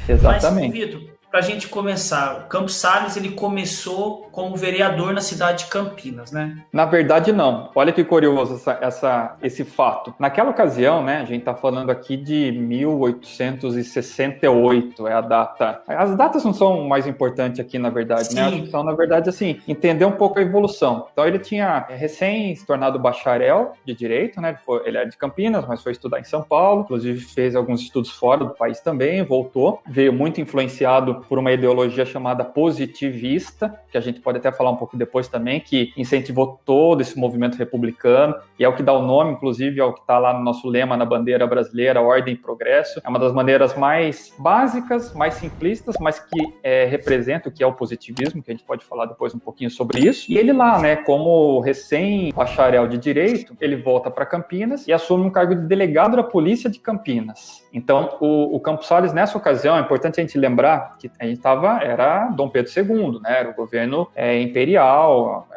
Mas, Exatamente. Vitor, para a gente começar, o Campos Salles ele começou como vereador na cidade de Campinas, né? Na verdade, não. Olha que curioso esse fato. Naquela ocasião, né, a gente está falando aqui de 1868, é a data. As datas não são o mais importantes aqui, na verdade, né? Acho que Sim, são, na verdade, assim, entender um pouco a evolução. Então, ele tinha recém se tornado bacharel de Direito, né? Ele é de Campinas, mas foi estudar em São Paulo. Inclusive, fez alguns estudos fora do país também, voltou. Veio muito influenciado por uma ideologia chamada positivista, que a gente pode até falar um pouco depois também, que incentivou todo esse movimento republicano, e é o que dá o nome, inclusive, ao que está lá no nosso lema, na bandeira brasileira, Ordem e Progresso. É uma das maneiras mais básicas, mais simplistas, mas que representa o que é o positivismo, que a gente pode falar depois um pouquinho sobre isso. E ele lá, né, como recém-bacharel de Direito, ele volta para Campinas e assume um cargo de delegado da Polícia de Campinas. Então, o Campos Salles, nessa ocasião, é importante a gente lembrar que a gente era Dom Pedro II, né, era o governo imperial,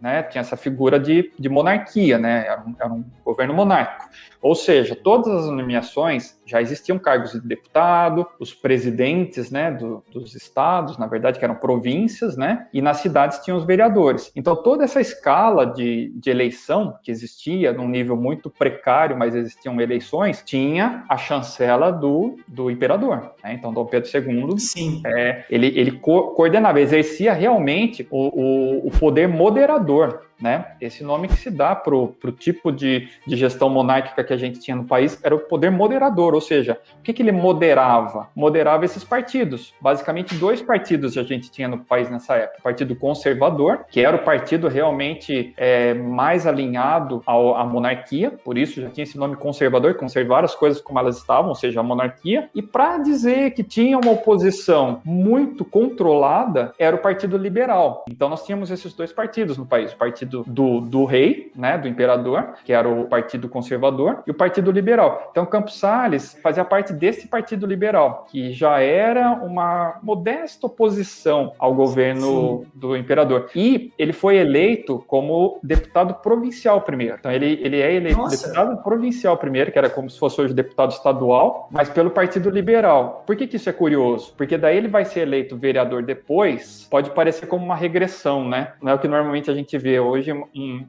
né, tinha essa figura de monarquia, né, era um governo monárquico. Ou seja, todas as nomeações já existiam cargos de deputado, os presidentes, né, dos estados, na verdade, que eram províncias, né, e nas cidades tinham os vereadores. Então, toda essa escala de eleição que existia, num nível muito precário, mas existiam eleições, tinha a chancela do imperador, né? Então, Dom Pedro II, sim. ele coordenava, exercia realmente o poder moderador, né? Esse nome que se dá para o tipo de gestão monárquica que a gente tinha no país era o poder moderador, ou seja, o que ele moderava? Moderava esses partidos. Basicamente, 2 partidos a gente tinha no país nessa época. O Partido Conservador, que era o partido realmente mais alinhado à monarquia, por isso já tinha esse nome conservador, conservar as coisas como elas estavam, ou seja, a monarquia. E para dizer que tinha uma oposição muito controlada, era o Partido Liberal. Então nós tínhamos esses 2 partidos no país, o Partido do rei, né, do imperador, que era o Partido Conservador, e o Partido Liberal. Então, Campos Salles fazia parte desse Partido Liberal, que já era uma modesta oposição ao governo do imperador. E ele foi eleito como deputado provincial primeiro. Então, ele é eleito deputado provincial primeiro, que era como se fosse hoje deputado estadual, mas pelo Partido Liberal. Por que isso é curioso? Porque daí ele vai ser eleito vereador depois, pode parecer como uma regressão, né? Não é o que normalmente a gente vê hoje,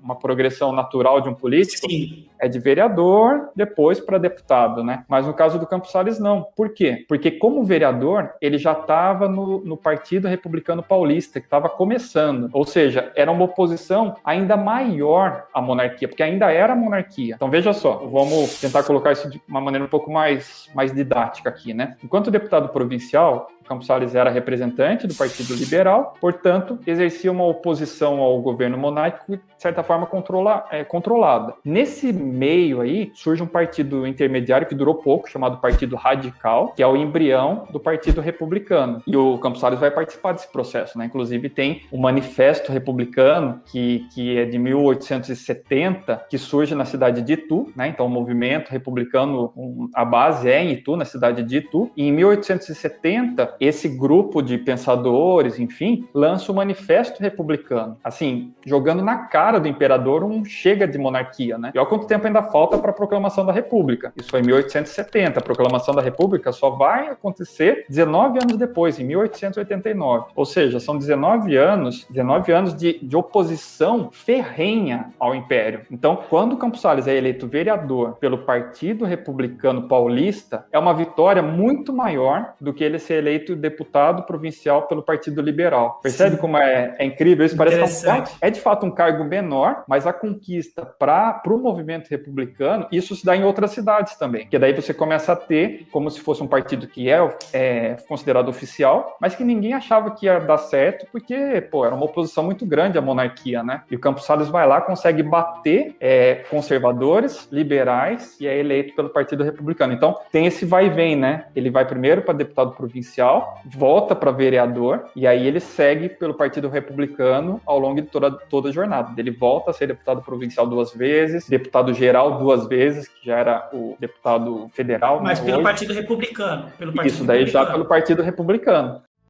uma progressão natural de um político. Sim. É de vereador, depois para deputado, né? Mas no caso do Campos Salles, não. Por quê? Porque como vereador, ele já estava no Partido Republicano Paulista, que estava começando. Ou seja, era uma oposição ainda maior à monarquia, porque ainda era monarquia. Então, veja só, vamos tentar colocar isso de uma maneira um pouco mais didática aqui, né? Enquanto deputado provincial, Campos Salles era representante do Partido Liberal, portanto, exercia uma oposição ao governo monárquico, de certa forma, controlada. Nesse meio aí, surge um partido intermediário que durou pouco, chamado Partido Radical, que é o embrião do Partido Republicano. E o Campos Salles vai participar desse processo, né? Inclusive, tem o Manifesto Republicano, que é de 1870, que surge na cidade de Itu, né? Então, o movimento republicano, a base é em Itu, na cidade de Itu. E em 1870, esse grupo de pensadores, enfim, lança o Manifesto Republicano, assim, jogando na cara do imperador um chega de monarquia, né? E olha quanto tempo ainda falta para a proclamação da República. Isso foi em 1870. A proclamação da República só vai acontecer 19 anos depois, em 1889. Ou seja, são 19 anos de oposição ferrenha ao Império. Então, quando o Campos Salles é eleito vereador pelo Partido Republicano Paulista, é uma vitória muito maior do que ele ser eleito deputado provincial pelo Partido Liberal. Percebe Sim. como é incrível isso? Parece que é de fato um cargo menor, mas a conquista para o movimento republicano, isso se dá em outras cidades também. Que daí você começa a ter como se fosse um partido que é considerado oficial, mas que ninguém achava que ia dar certo, porque, era uma oposição muito grande à monarquia, né? E o Campos Salles vai lá, consegue bater conservadores, liberais, e é eleito pelo Partido Republicano. Então, tem esse vai e vem, né? Ele vai primeiro para deputado provincial, volta para vereador, e aí ele segue pelo Partido Republicano ao longo de toda a jornada. Ele volta a ser deputado provincial 2 vezes, deputado geral 2 vezes, que já era o deputado federal. Mas né, pelo hoje. Partido Republicano. Isso, daí já pelo Partido Republicano.